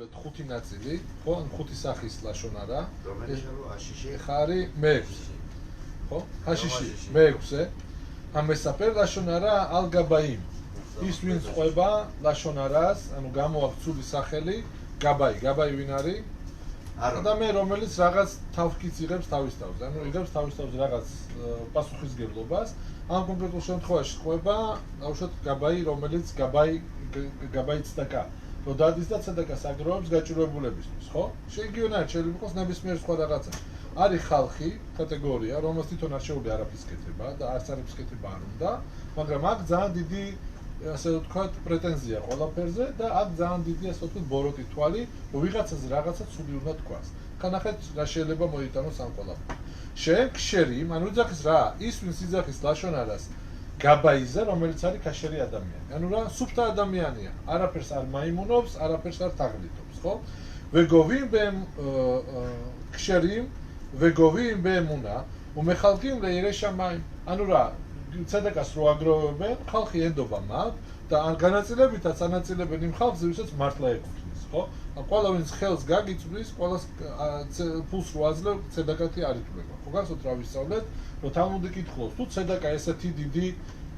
დავშალეთ 5 ნაწილი, ხო? ან 5 სახის ლაშონ არა. რომელიც აშიში ხარი მე-6. ხო? აშიში მე-6-ე. ამ მესაფერ ლაშონ არა ალ-გაბაიმ. ის ვინც ყვება ლაშონ არას, ანუ გამოაქვს ცუდი სახელი, გაბაი. გაბაი ვინ არის? ადამიანი რომელიც რაღაც თავკიც იღებს თავის თავს, ანუ იღებს თავის თავს რაღაც პასუხისგებლობას, ამ კონკრეტულ შემთხვევაში ყვება, დაუშვათ გაბაი, რომელიც გაბაი ცდაკა, რომ დადის და ცდაკას აგროვებს გაჭირვებულებისთვის, ხო? შეგიონად შეიძლება იყოს ნებისმიერ სხვა რაღაცა. არის ხალხი, კატეგორია, რომელსაც თვითონ არ შეუძლია არაფრის კეთება და არც არაფრის კეთება არ უნდა, მაგრამ აქ ძალიან დიდი ასე ვთქვათ, პრეტენზია ყველაფერზე და აქ ძალიან დიდი ასე ვთქვათ, ბოროტი თვალი, რომ ვიღაცაზე რაღაცა ცუდი უნდა თქვას. ხანახეთ რა შეიძლება მოიტანოს ამ ყველაფერს. შერი, ანუ იძახის რა, ის ვინც იძახის ლაშონ არას გაბაიზე, რომელიც არის ქაშერი ადამიანი. ანუ რა, სუფთა ადამიანია, არაფერს არ მაიმუნობს, არაფერს არ თაღლითობს, ხო? ვეგოვიმ ბემ ქშერიმ, ვეგოვიმ ბემუნა, უმეხალკიმ ლეირეშამაიმ. ანუ რა, ცედაკას რო აგროვებენ, ხალხი ენდობა მათ და ან განაწილებითაც ანაწილებენ იმ ხალხს, ვისაც მართლა ეკუთვნის, ხო? ყველა ვინც ხელს გაგიწვდის, ყველას ფულს რო აძლევ, ცედაკათი არ ითვლება. ხო გახსოვთ რა ვისწავლეთ, რომ თალმუდი კითხულობს, თუ ცედაკა ესეთი დიდი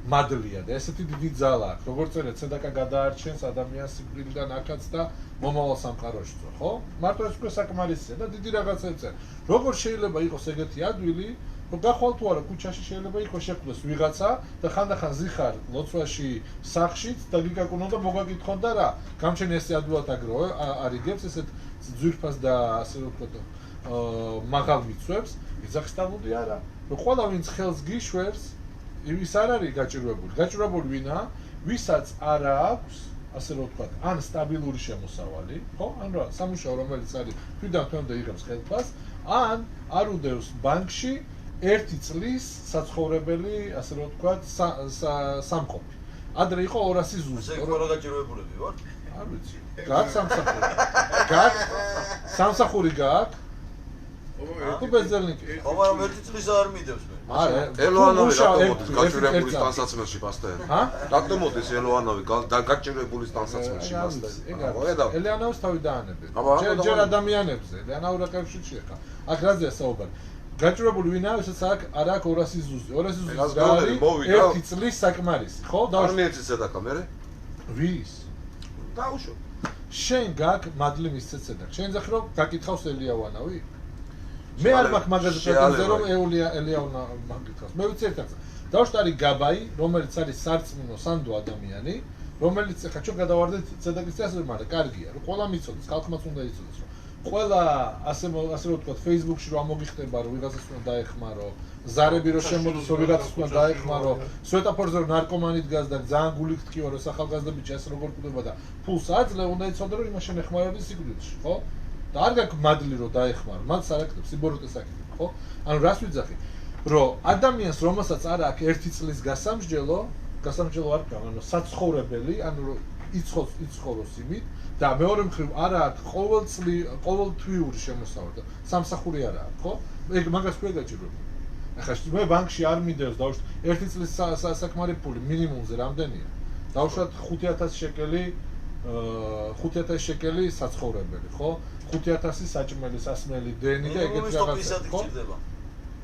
მადლია და ესეთი დიდი ძალა აქვს, როგორც წერეთ, ცედაკა გადაარჩენს ადამიანს სიკვდილიდან აქაც და მომავალ სამყაროშიც, ხო? მარტო ეს უკვე საკმარისია და დიდი რაღაცებს წერს. როგორ შეიძლება იყოს ეგეთი ადვილი, რომ გახვალ თუ არა ქუჩაში შეიძლება იყოს შექმნას ვიღაცა და ხანდახან ზიხარ ლოცვაში, სახშიც და გიგაკუნო და მოგაკითხონ და რა, გამჩენ ესე ადვილად აგროვე, არიგებს ესეთ ძვირფას და ასე ვთქვათ, მაღალ მიცვებს, იძახს თალმუდი არა. რომ ყველა ვინც ხელს გიშვებს, ის არ არის გაჭირვებული. გაჭირვებული ვინა, ვისაც არ აქვს, ასე ვთქვათ, ან სტაბილური შემოსავალი, ხო? ან რა, სამუშაო რომელიც არის თვითონ თვემდე იღებს ხელფასს, ან არ უდევს ბანკში 1 წლის საცხოვრებელი, ასე რომ ვთქვათ, სამყოფი. ადრე იყო 200 ზუსტ. ეს ყველა გაჭირვებულები ვარ? არ ვიცი. გაქვს სამსახური. გაქვს სამსახური გაქვს? თუ ბეზელნიკი. ხო, მაგრამ 1 წლის არ მიდევს მე. არა, ელოანოვი რატომ მოდის გაჭირვებულის ტანსაცმელში მასთან? ჰა? რატომ მოდის ელოანოვი გაჭირვებულის ტანსაცმელში მასთან? ელეანოვს თავი დაანებენ. ჯერ ადამიანებზე, ელეანოვი რა კავშირში ხა. აქ რაზეა საუბარი? გაჭირვებული ვინაა, ვისაც აქ არ აქვს 200 ზუსტი. 200 ზუსტი არის 1 წლის საკმარისი, ხო? არ მიეცი ცედაკა მერე? ვის? დაუშვა. შენ გაქვს მადლი მისცე ცედაკა. შენ ძახი რომ გაკითხავს ელიაუანავი? მე არ მაქვს მაგაზე პრეტენზია რომ ელიაუნა მაგითხავს. მე ვიცი ერთ-ერთს. დავშტ არის გაბაი, რომელიც არის სარწმუნო სანდო ადამიანი, რომელიც ხა ჩვენ გადავარდეთ ცედაკის წესზე, მაგრამ კარგია, რომ ყველა მიცოდეს, ხალხმაც უნდა იცოდეს, რომ ყველა ასე რომ ვთქვათ, Facebook-ში რომ ამოგიხდება, რომ ვიღაცას უნდა დაეხმარო, ზარები რომ შემოდის, რომ ვიღაცას უნდა დაეხმარო, სვეტაფორზე რომ ნარკომანი დგას და ძალიან გული გთქივა, რომ ახალგაზრდები ეს როგორ კვდება და ფულს აძლევ, უნდა იცოდე, რომ იმას შენ ეხმარები სიკვდილში, ხო? და არ გაქვს მადლი რომ დაეხმარო, მათ არაკეთებს, სიბოროტეს აკეთებ, ხო? ანუ რას ვიძახი? რომ ადამიანს რომელსაც არ აქვს 1 წლის გასამსჯელო არ გაქვს, ანუ საცხოვრებელი, ანუ რომ იცხოვროს იმით და მეორე მხრივ არ აქვს ყოველთვიური შემოსავალი და სამსახური არ აქვს, ხო? ეგ მაგას ქვია გაჭირვებული. ახლა მე ბანკში არ მიდევს დავუშვათ 1 წლის საკმარი ფული მინიმუმზე რამდენია? დავუშვათ 5000 შეკელი 5000 შეკელი საცხოვრებელი, ხო? 5000 საჭმელი, სასმელი, დენი და ეგეთი რაღაცა, ხო?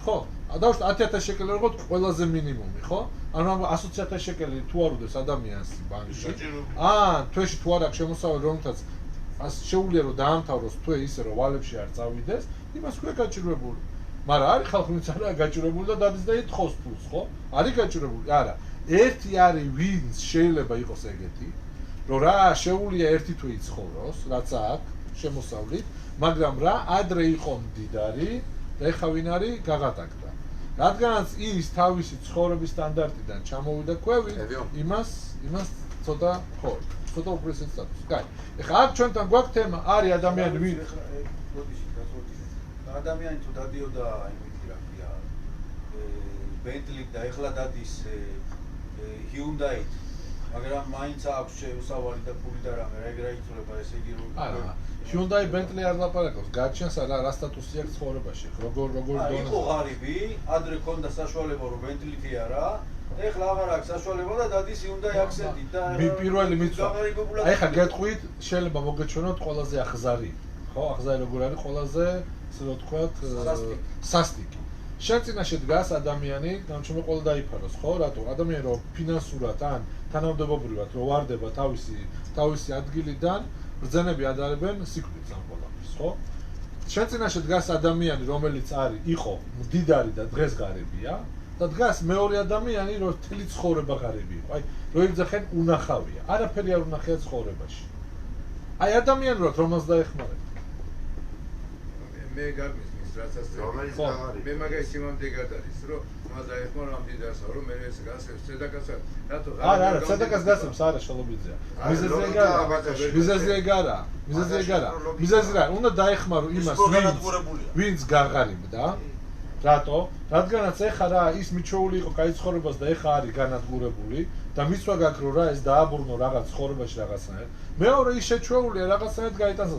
ხო, დავუშვათ 10000 შეკელი როგორ ყველაზე მინიმუმი, ხო? ანუ 100000 შეკელი თუ არ უდევს ადამიანს ბანკში. თვეში თუ არ აქვს შემოსავალი, რომელთაც შეუძლია რომ დაამთავროს თვე ისე რომ ვალებში არ წავიდეს, იმას ქვია გაჭირვებული. მაგრამ არის ხალხი, ვინც არაა გაჭირვებული და დადის და ითხოვს ფულს, ხო? არის გაჭირვებული? არა. ერთი არის ვინც შეიძლება იყოს ეგეთი, რომ რა შეუძლია ერთი თვე იცხოვროს, რაც აქვს შემოსავლით, მაგრამ რა ადრე იყო მდიდარი და ეხა ვინ არის გაღატაკდა. რადგანაც ის თავისი ცხოვრების სტანდარტიდან ჩამოვიდა ქვევით, იმას ცოტა ხო, ცოტა უპირისპირდი სტატუსი. კაი. ეხლა აქ ჩვენთან გვაქვს თემა, არის ადამიანი ვინ ადამიანი თუ დადიოდა იმითი რა ქვია ბენტლით და ეხლა დადის ჰიუნდაით, მაგრამ მაინც აქვს შემოსავალი და ფული და რამე, რა ეგ რა იცვლება, ესე იგი რომ არა, ჰიუნდაი ბენტლი არ ლაპარაკობს, გაჩენს რა სტატუსი აქვს ცხოვრებაში, როგორ დონეზე. იყო ღარიბი, ადრე ქონდა საშუალება რომ ბენტლითი არა, ეხლა აღარ აქვს საშუალება და დადის იუნდაი აქსენტით და პირველი მიცვა. აი ხა გეტყვით, შეიძლება მოგეჩვენოთ ყველაზე ახზარი. ხო, ახზარი როგორ არის ყველაზე, ასე რომ ვთქვათ, სასტიკი. შენ წინაშე დგას ადამიანი, გამჩვენე ყველა დაიფაროს, ხო? რატო? ადამიანი რომ ფინანსურად ან თანამდებობრივად რო ვარდება თავისი ადგილიდან, ბრძენები ადარებენ სიკვდილს ამ ყველაფერს, ხო? შენ წინაშე დგას ადამიანი, რომელიც იყო მდიდარი და დღეს ღარიბია და დგას მეორე ადამიანი, რომ მთელი ცხოვრება ღარიბი იყო. აი, რო იძახენ უნახავია. არაფერი არ უნახია ცხოვრებაში. აი, ადამიანურად რომელს დაეხმარება? მე გამისმის რასაც რომელიც აღარ მე მაგას იმამდე გადადის რომ მას დაეხმარ ამ დიდასა რომ მე ეს გასებს ცედაკასაც რატო არა ცედაკას გასებს არა შალობიძეა მიზეზი რა უნდა დაეხმარო იმას ვინც გაღარიბდა რატო რადგანაც ეხა რა ის მიჩვეული იყო კაი ცხოვრებას და ეხა არის განადგურებული და მისვა გაქვს რომ რა ეს დააბრუნო რაღაც ცხოვრებაში რაღაცნაირად მეორე ის შეჩვეულია რაღაცნაირად გაიტანს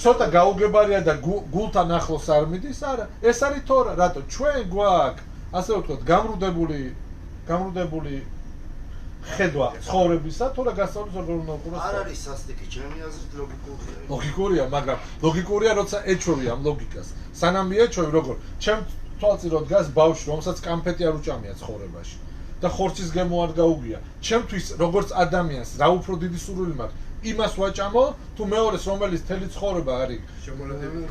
ცოტა გაუგებარია და გულთან ახლოს არ მიდის არა ეს არის თორა რატო ჩვენ გვაქვს ასე ვთქვათ გამრუდებული ხედვა ცხოვრებისა თორა გასწავლის როგორ უნდა უყუროს არ არის სასტიკი ჩემი აზრით ლოგიკურია მაგრამ ლოგიკურია როცა ეჩვევი ამ ლოგიკას სანამ მიეჩვევი როგორ ჩემ თვალწინ რო დგას ბავშვი რომელსაც კამფეტი არ უჭამია ცხოვრებაში და ხორცის გემო არ გაუგია ჩემთვის როგორც ადამიანს რა უფრო დიდი სურვილი მაქვს იმას ვაჭამო თუ მეორეს რომელიც თელი ცხოვრება არის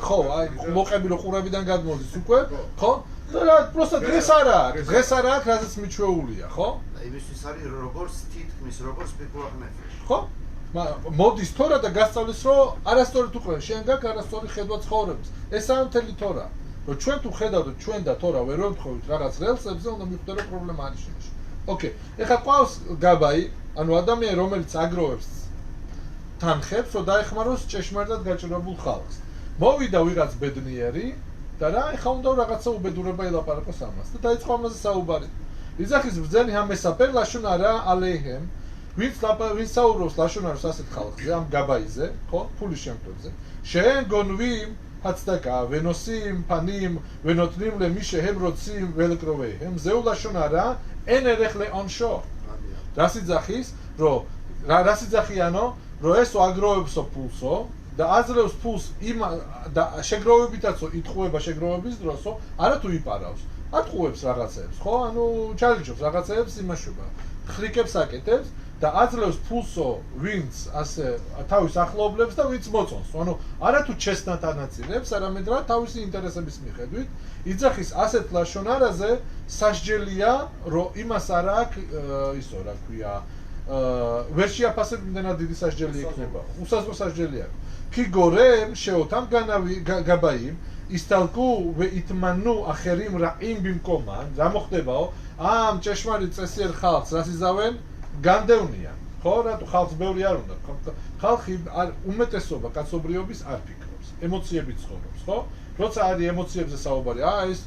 ხო აი მოყები რო ყურებიდან გადმოდის უკვე ხო და რა პროსტა დღეს არ აქვს რასაც მიჩვეულია ხო და იმისთვის არის როგორც თითქმის როგორც სპეკულატორები ხო მოდის თორა და გასწავლის რომ არასწორად უყურე შენ გაქვს არასწორი ხედვა ცხოვრების ესაა მთელი თორა რომ ჩვენ თუ ხედავთ ჩვენ და თორა ვერ ვთხოვით რაღაც რელსებზე უნდა მიხვდეთ რომ პრობლემა არის შენში ოკეი ეხლა ყავს გაბაი ანუ ადამიანი რომელიც აგროვებს თანხებს რომ დაეხმაროს ჭეშმარიტად გაჭირებულ ხალხს მოვიდა ვიღაც ბედნიერი და რა ეხლა უნდა რაღაცა უბედურება ელაპარაკოს ამას და დაიწყო ამაზე საუბარი იძახის ბრძენი ჰამესაპერ ლაშუნარა ალეიჰემ ვინც საუბრობს ლაშუნარს ასეთ ხალხზე ამ გაბაიზე ხო ფულის შემთხვევაზე შენ გონვიმ הצדקה ונושאים פנים ונותנים למי שהם רוצים ולקרוביהם זהו לשון הרע אין ערך לעונשו רסית זכיס רסית זכיינו როესო აგროვებსო ფულსო და აზრევს ფულს იმ შეგროვებითაცო ითხოვება შეგროვების დროსო არა თუ იპარავს ატყუებს რაღაცეებს ხო ანუ ჩალიჯობს რაღაცეებს იმაშობა ხრიკებს აკეთებს და აძლევს ფულსო ვინც ასე თავის ახლობლებს და ვინც მოწონს ანუ არა თუ ჩესნათ ანაწილებს არამედ რა თავისი ინტერესების მიხედვით იძახის ასეთ ლაშონარაზე სასჯელია რომ იმას არ აქვს ისო რა ქვია ვერ შეაფასებ იმდენად დიდი სასჯელი იქნება უსაზღრო სასჯელი აქვს კი გორემ შეოთამ გაბაიმ ისტალკუ ვეიტმანუ ახერიმ რაიმ ბიმკომან რა მოხდებაო ამ ჭეშმარიტ წესიერ ხალხს რას იზავენ განდევნიან ხო რატო ხალხს ბევრი არ უნდა ხალხი უმეტესობა კაცობრიობის არ ფიქრობს ემოციებით ცხოვრობს ხო როცა არის ემოციებზე საუბარი ეს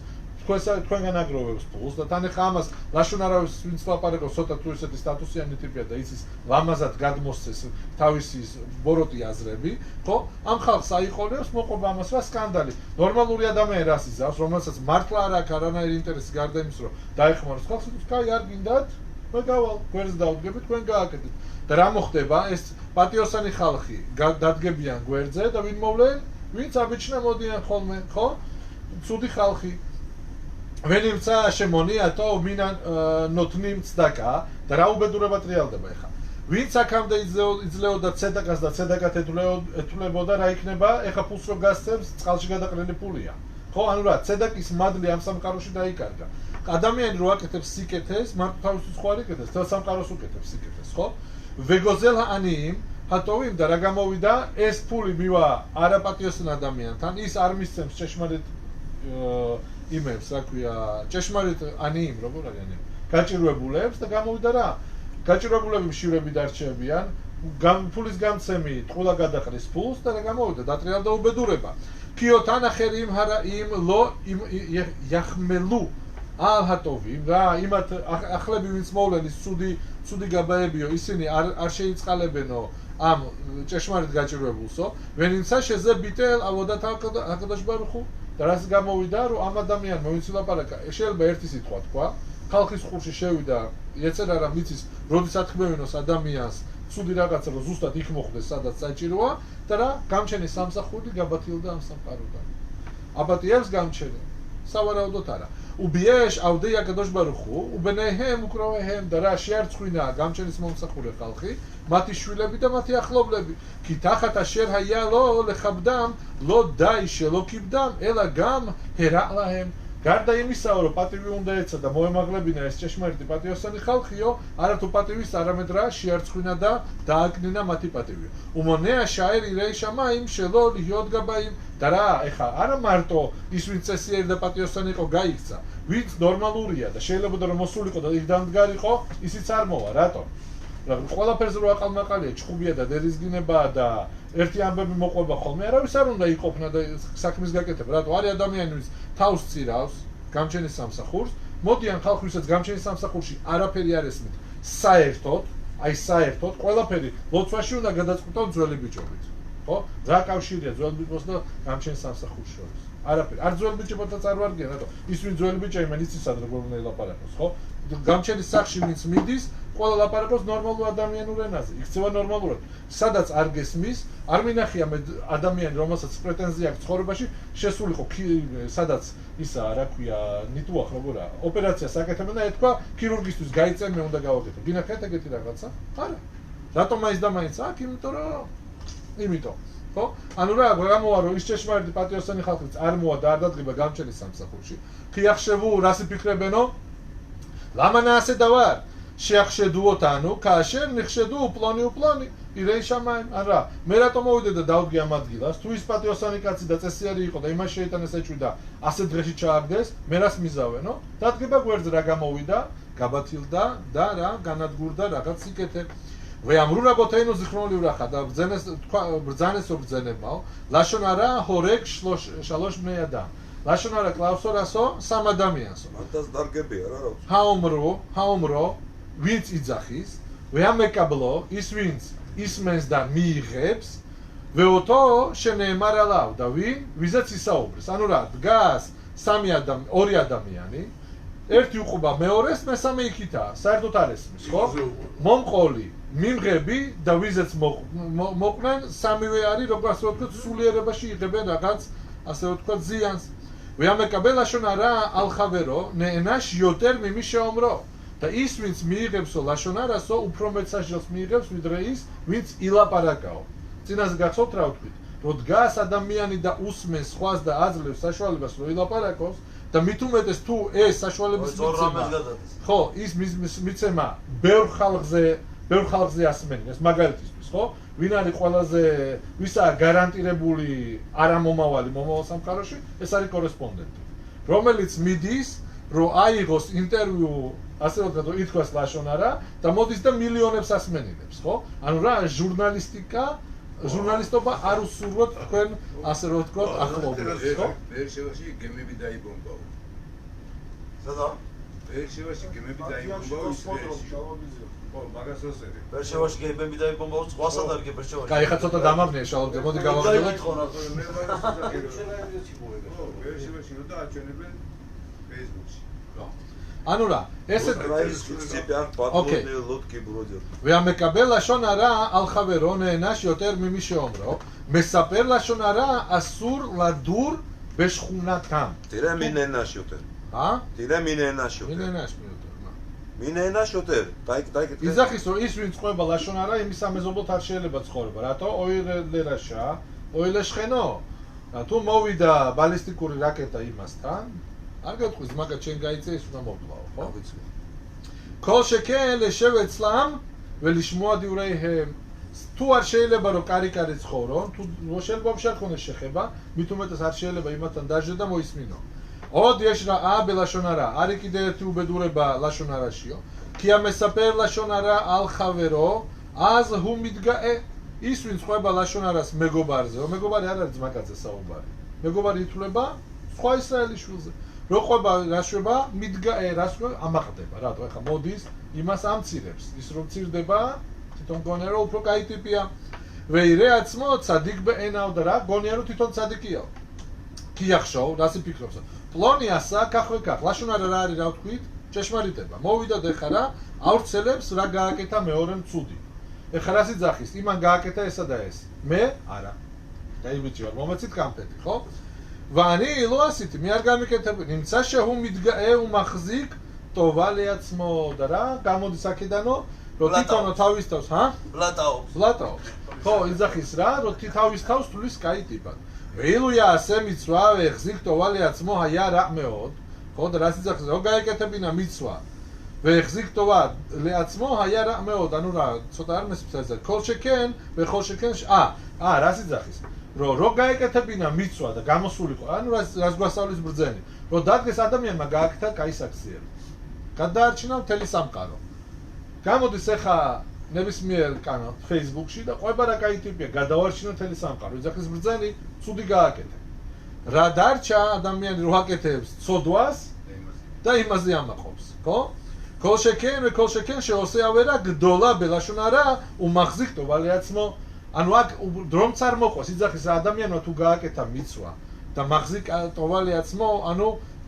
თქვენგან აგროვებს ფულს და თან ახლა ამას ლაშუნარავის ვინც ლაპარაკობს ცოტა თუ ისეთი სტატუსიანი ტიპია და იცის ლამაზად გადმოსცეს თავისი ბოროტი აზრები ხო ამ ხალხს აიყოლებს მოყობა ამას რა სკანდალი ნორმალური ადამიანი რას იზავს რომელსაც მართლა არ აქვს არანაირი ინტერესი გარდა იმის რომ დაეხმაროს ხალხს კაი არ გინდათ მე გავალ გვერდს დავდგები თქვენ გააკეთეთ და რა მოხდება ეს პატიოსანი ხალხი დადგებიან გვერდზე და ვინ მოვლენ ვინც აბიჩნა მოდიან ხოლმე ხო ცუდი ხალხი ვენიმცა შემონიათო მინან ნოთნიმ ცდაკა და რა უბედურება ტრიალდება ეხა ვინც აქამდე იძლეოდა ცედაკას და ცედაკად ეთულებოდა რა იქნება ეხა ფულს რო გასცემს წყალში გადაყრილი ფულია ხო ანუ რა ცედაკის მადლი ამ სამყაროში დაიკარგა ადამიანი რო აკეთებს სიკეთეს მარტო თავისთვის ხო არ იკეთებს თელ სამყაროს უკეთებს სიკეთეს ხო ვეგოზელ ანიმ ჰატოვიმ და რა გამოვიდა ეს ფული მივა არაპატიოსან ადამიანთან ის არ მისცემს ჭეშმარიტ იმებს რა ქვია ჭეშმარიტ ანიმ როგორ არიან გაჭირვებულებს და გამოვიდა რა გაჭირვებულები მშივრები დარჩებიან ფულის გამცემი ტყულა გადაყრის ფულს და რა გამოვიდა დატრიალდა უბედურება ქიოთან ახერიმ ჰარა იმ ლო იახმელუ ალჰატოვიმ რა იმათ ახლები ვინც მოვლენ ის ცუდი გაბაებიო ისინი არ შეიწყალებენო ამ ჭეშმარიტ გაჭირვებულსო ვენინცა შეზე ბიტელ ავოდათ აკადაშ ბარხუ და რას გამოვიდა რომ ამ ადამიანმა ვინც ლაპარაკა შეიძლება ერთი სიტყვა თქვა ხალხის ხურში შევიდა ეცერა რა მიცის როდის ათქმევინოს ადამიანს ცუდი რაღაცა რომ ზუსტად იქ მოხდეს სადაც საჭიროა და რა გამჩენის სამსახური გაბათილდა ამ სამყაროდან აბატიებს გამჩენე სავარაუდოდ არა უბიეშ ავდეია კადოშ ბარუხუ უბენეჰემ უკროვეჰემ და რა შეარცხვინა გამჩენის მომსახურე ხალხი მათი შვილები და მათი ახლობლები კი თახატა შერჰაიალო ლეხაბდამ ლო დაიშე ლო კიბდამ ელა გამ ჰერალაჰემ გარდა იმისაო რომ პატივი უნდა ეცა და მოემაღლებინა ეს ჭეშმარიტი პატიოსანი ხალხიო არათუ პატივის არამედ რა შეარცხვინა და დააკნინა მათი პატივი უმონეა შაერი რეიშამა იმ შელო ლიოდგაბაიმ და რა ეხა არა მარტო ის ვინც წესიერი და პატიოსანი იყო გაიქცა ვინც ნორმალურია და შეიძლება რომ მოსულიყო და იქ დამდგარიყო ისიც არ მოვა რატომ ყველაფერზე რო აყალმაყალია ჩხუბია და დერიზგინებაა და ერთი ამბები მოყვება ხოლმე არავის არ უნდა იყოფნა და საქმის გაკეთება რატო არის ადამიანი ვინც თავს წირავს გამჩენის სამსახურს მოდიან ხალხი ვისაც გამჩენის სამსახურში არაფერი არ ესმით საერთოდ ყველაფერი ლოცვაში უნდა გადაწყვიტონ ძველი ბიჭობით ხო რა კავშირია ძველ ბიჭს და გამჩენის სამსახურს შორის არაფერი არ ძველ ბიჭებოთაც არ ვარგიან რატო ის ვინ ძველი ბიჭია იმენ იცის ადრე როგორ ელაპარაკოს ხო გამჩენის სახში ვინც მიდის ყველა ლაპარაკობს ნორმალურ ადამიანურ ენაზე იქცევა ნორმალურად სადაც არ გესმის არ მინახია მე ადამიანი რომელსაც პრეტენზია აქვს ცხოვრებაში შესულიყო სადაც ისა რა ქვია ნიტუახ როგორა ოპერაციას აკეთებენ და ეთქვა ქირურგისთვის გაიწე მე უნდა გავაკეთო გინახეთ ეგეთი რაღაცა არა რატომ მაინც და მაინც აქ იმიტომ ხო ანუ რა გამოვა რომ ის ჭეშმარიტი პატიოსანი ხალხიც არ მოვა და არ დადგება გამჩენის სამსახურში ხიახშევუ რასი ფიქრებენო ლამანა ასე დავარ შეახშედუოთ ანუ კაშერ ნიხშედუ უპლონი ირეიშამაიმ არა მე რატომ მოვიდე და დავდგე ამ ადგილას თუ ის პატიოსანი კაცი და წესიერი იყო და იმას შეიტანეს ეჭვიდა ასე დღეში ჩააგდეს მე რას მიზავენო დადგება გვერდზე რა გამოვიდა გაბათილდა და რა განადგურდა რაღაც სიკეთე ვეამრუნა ბოთეინო ზიხრონული ვრახა და ბრძანეს ბრძენებმაო ლაშონარა ჰორეკ შალოშ მეადა ლაშონარა კლავსორასო სამ ადამიანსო მათაც დარგებია რა ჰაუმრო ვინც იძახის ვეამეკაბლო ის ვინც ისმენს და მიიღებს ვეოთო შენემარალავ და ვიზაც ისაუბრეს ანუ რა დგას ორი ადამიანი ერთი უყובה მეორეს მესამე იქითაა საერთოდ არ ესმის ხო მომყოლი მიმღები და ვიზაც მოყვნენ სამივე არის როგორც ვთქვათ სულიერებაში იღებენ რაღაც ასე ვთქვათ ზიანს ვეამეკაბლა შონარა ალხავერო ნენაშ იოტერ მიმი შეომრო და ის ვინც მიიღებსო ლაშონარასო უფრო მეტ სასჯელს მიიღებს ვიდრე ის ვინც ილაპარაკაო წინაზე გახსოვთ რა ვთქვით რომ დგას ადამიანი და usmens სხვას და აძლევს საშუალებას რომ ილაპარაკოს და მით უმეტეს თუ ეს საშუალების მიცემა ხო ის მიცემა ბევრ ხალხზე ასმენენ ეს მაგალითისთვის ხო ვინ არის ყველაზე ვისაა გარანტირებული არამომავალი მომავალ სამყაროში ეს არის კორესპონდენტი რომელიც მიდის რომ აიღოს ინტერვიუ ასე ვთქვათ ითქვას ლაშონარა და მოდის და მილიონებს ასმენინებს ხო ანუ რა ჟურნალისტობა არ უსურვოთ თქვენ ასე ვთქვათ ახლობლებს ხო ბერშევაში გემები დაიბომბაო სადა ბერშევაში გემები დაიბომბაო ხო მაგას როსერი ბერშევაში გემები დაიბომბაო სხვასაც არ გებერშევაში კაი ხა ცოტა დამაბნია შალობ მოდი გავაგრძელოთ ბერშევაში რომ დააჩვენებენ Facebook-ში ანუ რა ესე ოკეი ლოტკი ბროდერ ვეამეკაბლა შონარა ალხავერო ნენაშ იოტერ მიმი შეომრო მესაპერ ლაშონარა ასურ ლადურ ბეშხუნათამ ტირე მინენაშ იოტერ ტირე მინენაშ დაიკ იძახის რომ ის ვინც ყვება ლაშონარა იმის ამეზობლად არ შეიძლება ცხოვრება რატო ოილერაშა ოილეშხენო თუ მოვიდა ბალისტიკური რაკეტა იმასთან არ გეტყვის მაგათ შენ გაიწე ის უნდა მოვკლაო ხო ვიცი კოლ შეკენ ლეშევეცლამ ველიშმოა დიურეიჰემ თუ არ შეიძლება რომ კარიკარი ცხოვრონ თუ შეიძლება შექონდეს შეხება მით უმეტეს არ შეიძლება იმათთან დაჟე და მოისმინო ოდ ეშრა აბელაშონარა არის კიდე ერთი უბედურება ლაშონარაშიო კიამესაპერ ლაშონარა ალხავერო az humidgae ის ვინც ყვება ლაშონარას მეგობარზე მეგობარი არ არის ძმაკაცზე საუბარი მეგობარი ითვლება სხვა ისრაელის შვილზე რო ყვება რაშვება მიდგაე რაშვება ამაყდება რატო ეხა მოდის იმას ამცირებს ის რომ მცირდება თვითონ გონია რომ უფრო კაი ტიპია ვეირეაცმო ცადიკბე ენავ და რა გონია რომ თვითონ ცადიკია კიახშო რასი ფიქრობსო პლონიასა კახვეკა ლაშონარა რა არის რა ვთქვით ჭეშმარიტება. მოვიდოდ ეხლა რა, ავრცელებს რა გააკეთა მეორემ ცუდი. ეხლა რას იძახის? იმან გააკეთა ესა და ეს. მე არა. დაიბიჭი ვარ, მომეცით კამფეტი, ხო? ვანი ილო ასეთი, მე არ გამიკეთებ, იმცა შეუმიდგა უმახზიკ ტოვალიაცმო და რა, გამოდის აქედანო, რომ თვითონო თავის თავს, ჰა? ბლატაობს. ხო, იძახის რა, რომ თავის თავს თulis კაი ტიპად. ველუია ასე მიცვა, ვეხზიკ ტოვალიაცმო ჰაია რა მეოდ. ხო, და რას იძახის, რომ გაეკეთებინა მიცვა. ვეხზიკ ტოვალიაცმო ჰაია რა მეოდ, ანუ რა, ცოტა არ მესმის ეს. ხოლშეკენ, ვეხოლშეკენ, რას იძახის? რო გაეკეთებინა მიცვა და გამოსულიყო, ანუ რას გვასწავლის ბრძენი, რომ დადგეს ადამიანმა გააკეთა კაი საქციელი. გადაარჩინა მთელი სამყარო. გამოდის ახლა ნებისმიერ კანალ Facebook-ში და ყვება რა კაი ტიპია, გადავარჩინა მთელი სამყარო. იძახის ბრძენი, ცუდი გააკეთა. რა დარჩა ადამიანი რო აკეთებს ცოდვას და იმაზე ამაყობს, ხო? ქოლშეკენ შეოსეავერა გდოლა ბელაშუნარა უმახზიკ ტოვალიაცმო ანუ აქ დრომც არ მოყვას იძახის ადამიანმა თუ გააკეთა მიცვა და მახზიკ ტოვალიაცმო ანუ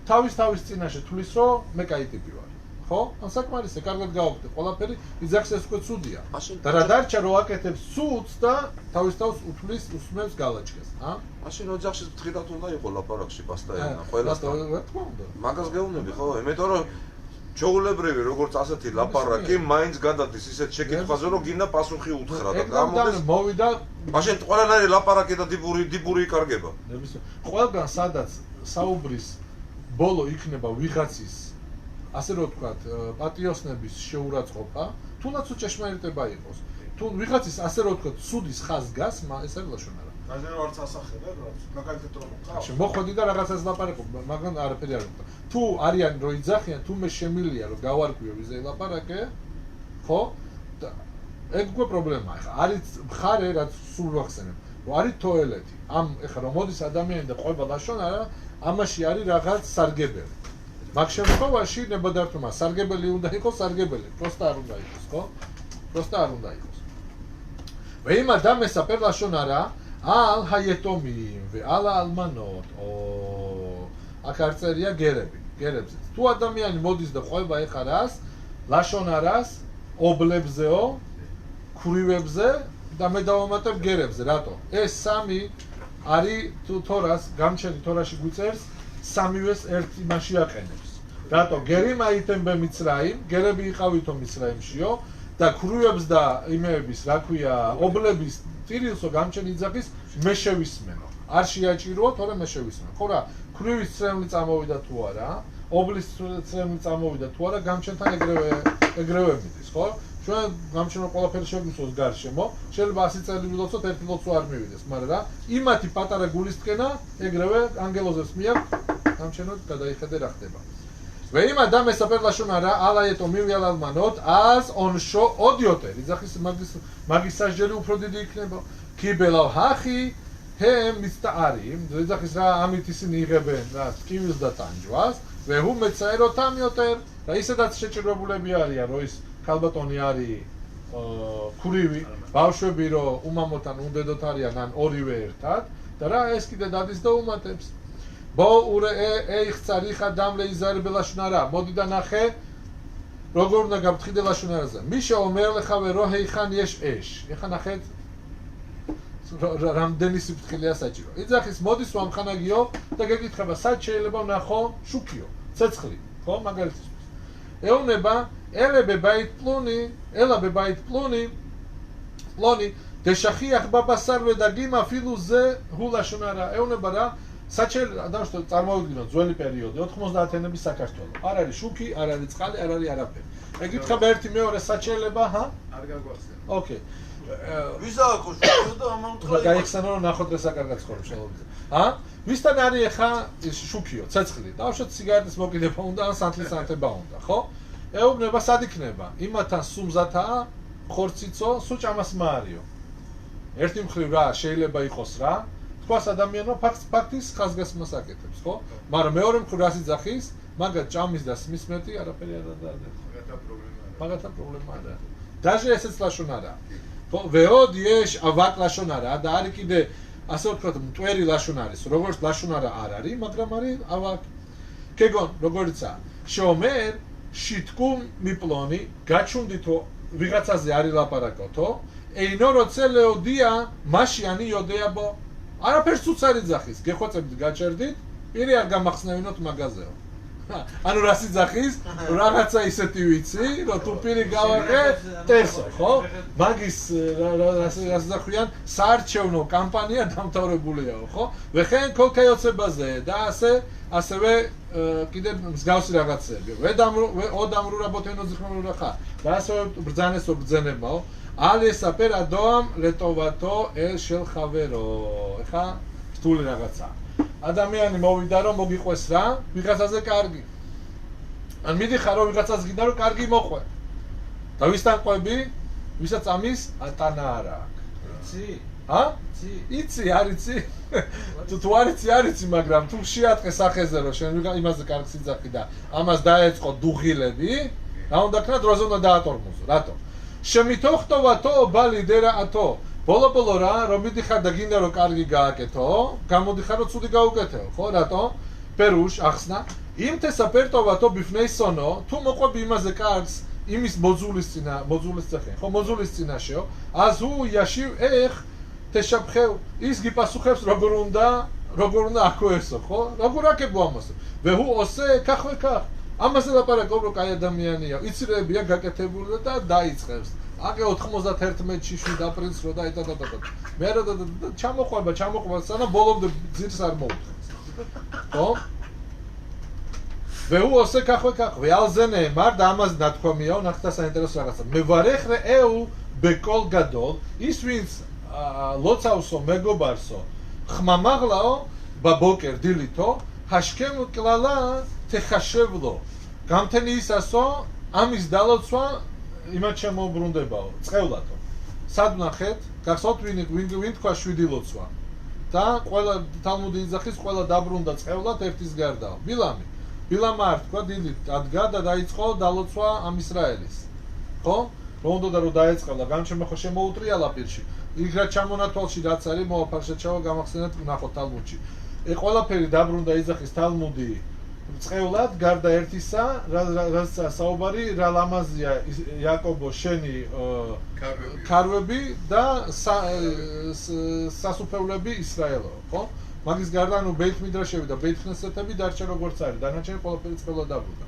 თავის წინაშე თulis რომ მე კაი ტიპი ვარ ხო ან საკმარისია კარგად გავაკეთე ყველაფერი იძახის ეს უკვე ცუდია და რა დარჩა რომ აკეთებს ცუდს და თავის თავს უთulis უსმენს გალაჭკეს მაშინ ოჯახში ფრთხილად უნდა იყო ლაპარაკში პასტაენა ყველასთან მაგას გეუბნები ხო იმიტომ რომ ჩაულებრივი როგორც ასეთი ლაპარაკი მაინც გადადის ისეთ შეკითხვაზე რომ გინდა პასუხი უთხრა და გამოდის მოვიდა მაშინ ყველანაირი ლაპარაკი და დიბური იკარგება ყველგან სადაც საუბრის ბოლო იქნება ვიღაცის ასე რომ ვთქვათ პატიოსნების შეურაცხყოფა თუნდაც უჭეშმარიტება იყოს თუ ვიღაცის ასე რომ ვთქვათ სუდის ხაზგას ეს არის ლაშონარა გაზერ ვარც ასახება რა მაგალითად რომ ყავს მოხოდი და რაღაცას ლაპარაკობ მაგრამ არაფერი არ ვთქვა თუ არიან რომ იძახიან თუ მე შემილია რომ გავარკვიო ვიზე ლაპარაკე ხო და ეგ უკვე პრობლემაა ხა არის მხარე რაც სულ ვახსენებ რომ არის თოელეთი ამ ეხლა რომ მოდის ადამიანი და ყვება ლაშონარა ამაში არის რაღაც სარგებელი მაგ შემთხვევაში ნებადართმა სარგებელი უნდა იყოს სარგებელი პროსტა არ უნდა იყოს ხო პროსტა არ უნდა იყოს ვეიმ ადამ ესაპერ ლაშონარა ალ ჰაიეტომიმ ვე ალა ალმანოთ აქ არ წერია გერებზე თუ ადამიანი მოდის და ყვება ეხა რას ლაშონარას ობლებზეო ქურივებზე და მე დავამატებ გერებზე რატო ეს სამი არის თუ თორას გამჩენი თორაში გვიწერს სამივეს ერთ იმაში აყენებს რატო გერი მაიტემბე მიცრაიმ გერები იყავითო მიცრაიმშიო და ქურივებს და იმეების რა ქვია ობლების ტირილსო გამჩენი იძახის მე შევისმენო არ შეაჭიროა თორე მე შევისმენო ხო რა ქურივის წრემლი წამოვიდა თუ არა ობლის წრემლი წამოვიდა თუ არა გამჩენთან ეგრევე მიდის ხო ჩვენ გამჩენო ყველაფერი შეგვისოს გარშემო შეიძლება 100 წელი ვილოცოთ ერთი ლოცვა არ მივიდეს მაგრამ რა იმათი პატარა გულისწყენა ეგრევე ანგელოზებს მიაქვს გამჩენო გადაიხედე რა ხდება ვეიმ ადამ ესაპერ ლაშონარა ალაეტო მივიალალმანოთ ას ონშო ოდიოტერ იძახის მაგის სასჯელი უფრო დიდი იქნება კიბელავ ჰახი ჰემ მისტარი იძახის რა ამით ისინი იღებენ რა ტკივილს და ტანჯვას ვეჰუ მეცაერო თამიოტერ და ისედაც შეჭირებულები არიან რომ ის ქალბატონი არის ქურივი ბავშვები რომ უმამოთან უნდედოთ არიან ან ორივე ერთად და რა ეს კიდე დადის და უმატებს ბოურე ეიხცარი ხადამლე იზარბელაშნარა მოდი და ნახე როგორ უნდა გაფრთხილდე ლაშონარაზე მიშა ომერლე ხავე რო ჰეიხან ეშ ეხა ნახეთ რამდენი სიფრთხილეა საჭირო იძახის მოდის ვამხანაგიო და გეკითხება სად შეიძლება ვნახო შუქიო ცეცხლი ხო მაგალითისთვის ეუნება ელebe ბაით პლუნი დეშახიახ ბაბასარვე და გიმა ფილუზე ჰულაშონარა ეუნება რა საჭიროა დავშტო წარმოვიდგინოთ ძველი პერიოდი 90-იანების საქართველო არ არის შუქი არ არის წყალი არ არის არაფერი ეკითხება ერთი მეორე საჭიროა ჰა არ გაგვახსენე ოკეი ვიზააკო შუქი და ამან თქვა გაიხსენო რომ ნახოთ რა საკარგად ცხოვრობს შელობზე ჰა ვისთან არის ახლა შუქიო ცეცხლი დავშოთ სიგარეტის მოკიდება უნდა ან სანთლის ანთება უნდა ხო ეუბნება სად იქნება იმათან სუმზათაა ხორციცო სუჭამას მაარიო ერთი მხრივ რა შეიძლება იყოს რა თქვას ადამიანმა ფაქტის ხაზგასმას აკეთებს ხო მაგრამ მეორე მხრივ რას იძახის მაგათ ჭამის და სმის მეტი არაფერი არ დაადებს მაგათა პრობლემა არა დაჟე ესეც ლაშონარა ხო ვეოდ ეშ ავაკ ლაშონარა და არის კიდე ასე ვთქვათ მტვერი ლაშონარის როგორც ლაშონარა არ არის მაგრამ არის ავაკ კეგონ როგორიცა შომერ შიტკუ მიპლონი გაჩუნდითო ვიღაცაზე არის ლაპარაკოთო ეინო როце ლეოდია მაშიანი იოდეაბო არაფერს უც არ იძახის გეხვეწებით გაჩერდით პირი არ გამახსნევინოთ მაგაზეო ანუ რას იძახის რაღაცა ისეთი ვიცი რომ თუ პირი გავაღე ტესო ხო მაგის რას იძახიან საარჩევნო კამპანია დამთავრებულიაო ხო ვეხენ ქოლქაიოცებაზე და ასევე კიდე მსგავსი რაღაცები ოდამრუ რაბოთენო ზიხმერულა ხა და ასევე ბრძანესო ბრძენებაო ალესა პერადოამ ლეტოვატო ელ შელ ხავერო ხა რთული რაღაცა ადამიანი მოვიდა რომ მოგიყვეს რა ვიღაცაზე კარგი ან მიდიხარ რომ ვიღაცას გინდა რომ კარგი მოყვე და ვისთან ყვები ვისაც ამის ატანა არა აქვს იცი არ იცი თუ არ იცი მაგრამ თუ შეატყე სახეზე რომ შენ იმაზე კარგს იძახი და ამას დაეწყო დუღილები რა უნდა ქნა დროზე უნდა დაატორმოზო რატო შემითოხტოვათო ბალიდერა ათო ბოლო რა რომ მიდიხარ და გინდა რომ კარგი გააკეთო გამოდიხარ რომ ცუდი გაუკეთეო ხო რატო პერუშ ახსნა იმ თესაპერტოვათო ბიფნეისონო თუ მოყვები იმაზე კარგს იმის მოძულის წეხენ ხო მოძულის წინაშეო აზუ იაში ეხ თეშაფხევ ის გიპასუხებს როგორ უნდა აქოესო ხო როგორ აკებო ამასო ვეჰუ ოსე კახვეკა ამაზე ლაპარაკობ რომ კაი ადამიანია იცრებია გაკეთებული და დაიწყებს აკე 91-ში 7 აპრილს რო დაიტადა მე რა ჩამოყვება სანამ ბოლომდე ძირს არ მოუთხეს ხო ვეუ ოსე კახვეკა ველზენე მარ და ამას ნათქვამიაო ნახთა საინტერესო რაღაცა მე ვარეხრე ეუ ბეკოლ გადოლ ის ვინც ლოცავსო მეგობარსო ხმამაღლაო ბაბოკერ დილითო ჰაშკემ კლალა თეხაშევლო გამთენი ისასო ამის დალოცვა იმათ შემოუბრუნდებაო წყევლათო სად ნახეთ გახსოვთ ვინ თქვა 7 ლოცვა და ყველა თალმუდი იძახის ყველა დაბრუნდა წყევლათ ერთის გარდაო ბილამა არ თქვა დილით ადგა და დაიწყო დალოცვა ამ ისრაელის ხო რომ უნდა რომ დაეწყელა განჩემო ხო შემოუტრიალა პირში იგრა ჩამონათვალში რაც არის მოაფარშეჩაო გამახსენეთ ნახოთ თალმუდში ყველაფერი დაბრუნდა იძახის თალმუდი წყევლად გარდა ერთისა რაც საუბარი რა ლამაზია იაკობო შენი ქარვები და სასუფევლები ისრაელო ხო მაგის გარდა ანუ ბეით მიდრაშები და ბეით ხნესეთები დარჩა როგორც არის დანარჩენი ყველაფერი წყევლად დაბრუნდა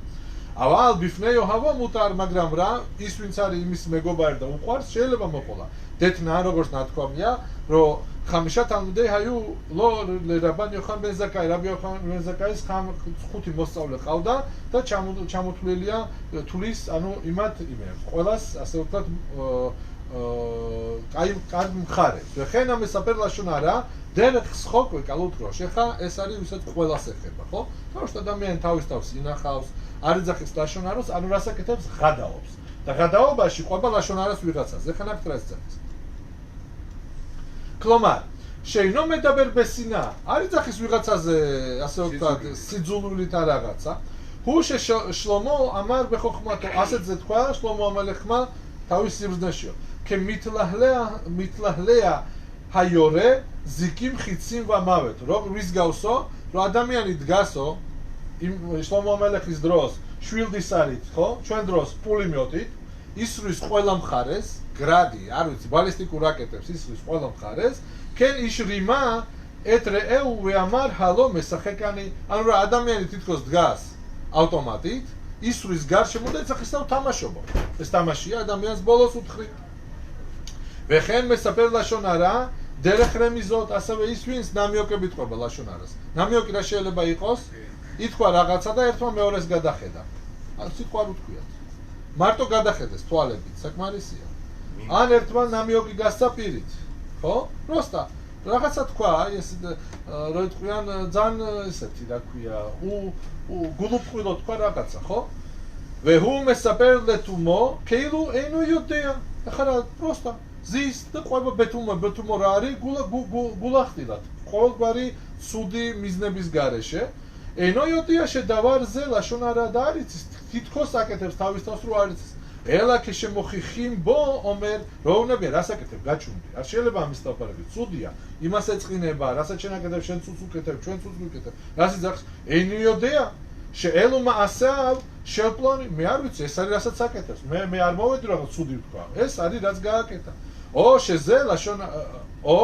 ავალ ბიფნეო ჰავა მუტარ მაგრამ რა ის ვინც არის იმის მეგობარი და უყვარს შეიძლება მოყოლა დეთნა როგორც ნათქვამია რომ ხამიშა თალმუდე ჰაიუ ლო რაბან იოხან ბენ ზაკაი რაბი იოხან ბენ ზაკაის ხუთი მოსწავლე ყავდა და ჩამოთვლილია თulis ანუ იმათ იმებს ყველას ასე ვთქვათ კარგი მხარე ხენ ამე საპერლაშონარა დერეხ სხოკვე კალუთროშ ხა ეს არის ვისაც ყველას ეხება ხო თორშ ადამიანი თავის თავს ინახავს არ იძახის ლაშონაროს ანუ რას აკეთებს ღადაობს და ღადაობაში ყვება ლაშონაროს ვიღაცას ეხა ნაკტრას ძახის კლომარ შეინო მედაბერ ბესინა არ იძახის ვიღაცაზე ასე ვთქვათ სიძულვილით არ რაღაცა ჰუშე შლომო ამარ ბეხოხმათო ასეთზე თქვა შლომო ამალეხმა თავის სიბრძნეშიო კე მიტლაჰლეა ჰაიორე ზიკიმ ხიციმ ვამავეთ რომ ვის გავსო რომ ადამიანი დგასო იმ შლომო ამალეხის დროს შვილდის არით ხო ჩვენ დროს პულიმიოტით ისრის ყველა მხარეს გრადი არ ვიცი ბალისტიკურ რაკეტებს ისრის ყველა მხარეს კენ იშრიმა ეთრე ეუ ვეამარ ჰალო მესახეკანი ანუ რა ადამიანი თითქოს დგას ავტომატით ისრის გარშემო და ეცახისთავ თამაშობო ეს თამაშია ადამიანს ბოლოს უთხრით ვეხენ მესაფერ ლაშონარა დერეხრემიზოთ ასევე ის ვინც ნამიოკებით ყვება ლაშონარას ნამიოკი რა შეიძლება იყოს ითქვა რაღაცა და ერთმა მეორეს გადახედა ან სიტყვა არ უთქვიათ მარტო გადახედეს თვალებით საკმარისია ან ერთმა ნამიოკი გასცა პირით ხო პროსტა რაღაცა თქვა აი ეს რო იტყვიან ძალიან ესეთი რა ქვია გულუბრყვილო თქვა რაღაცა ხო ვეჰუ მესაპერლეთუმო კეილუ ენუ იუდეა ახლა პროსტა ზის და ყვება ბეთუმო რა არის გულახტილად ყოველგვარი ცუდი მიზნების გარეშე ენო იუდეა შედავარზე ლაშონარა და არის თითქოს აკეთებს თავის თავს რო არის ელაკე შემოხიხიმ ბო ომერ როვნები რას აკეთებ გაჩუნდი არ შეიძლება ამის დაფარები ცუდია იმას ეწყინება რასაც შენ აკეთებ შენ ცუც უკეთებ ჩვენ ცუც ვიკეთებ რას იძახს ენიოდეა შეელუმა ასევ შეპლონი მე არ ვიცი ეს არის რასაც აკეთებს მე არ მოვედი რაღაც ცუდი ვთქვა ეს არის რაც გააკეთა ო შეზე ლაშონა ო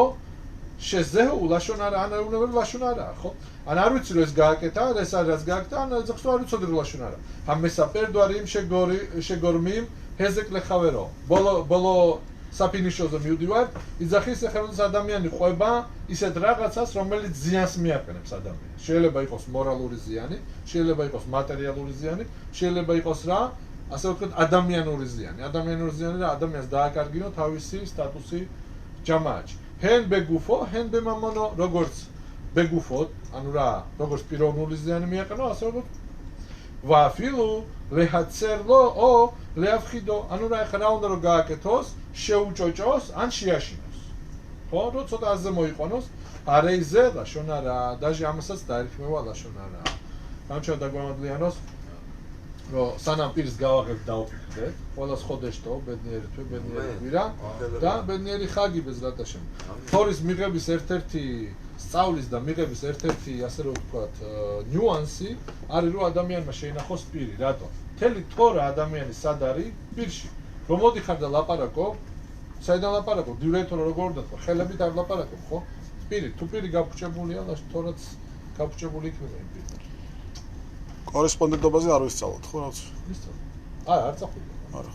შეზეუ ლაშონარა ანაუნებელი ლაშონარა ხო ან არ ვიცი რომ ეს გააკეთა ეს არის რაც გააკეთა ან ზოგს არ ვიცოდი რომ ლაშონარა ამესაპერდوارიმ შეგორმიმ ჰეზეკლე ხავერო ბოლო საფინიშოზე მივდივარ იძახის ახალს ადამიანი ყვება ისეთ რაღაცას რომელიც ზიანს მიაყენებს ადამიანს შეიძლება იყოს მორალური ზიანი შეიძლება იყოს მატერიალური ზიანი შეიძლება იყოს რა ასე ვთქვათ ადამიანური ზიანი რა ადამიანს დააკარგინო თავისი სტატუსი ჯამააჩი ჰენ ბეგუფო ჰენ ბემამონო როგორც ბეგუფოთ ანუ რა როგორც პიროვნული ზიანი მიაყენო ასე ვთქვათ ვაფილუ ლეჰაცერლო ო ლეაფხიდო ანუ რა ეხლა რა უნდა რომ გააკეთოს შეუჭოჭოს ან შეაშინოს ხო რო ცოტა აზე მოიყვანოს არეიზე ლაშონარა დაჟე ამასაც დაერქმევა ლაშონარა გამჩა დაგვამადლიანოს რომ სანამ პირს გავაღებ დავფიქრდეთ ყველას ხოდეშტო ბედნიერი თვე ბედნიერი კვირა და ბედნიერი ხაგი ბეზრატაშემ თორის მიღების ერთ-ერთი სწავლის და მიღების ერთ-ერთი ასე რომ ვთქვათ ნიუანსი არის რომ ადამიანმა შეინახოს პირი რატო მთელი თორა ადამიანი სად არის პირში რომ მოდიხარ და ლაპარაკო საიდან ლაპარაკო დირექტორი როგორ უნდა თქვა ხელებით არ ლაპარაკო ხო პირი თუ პირი გაფუჭებულია და თორაც გაფუჭებული იქნება იმ პირი კორესპონდენტობაზე არ ვისწავლოთ ხო რაც არ წახვიდე არა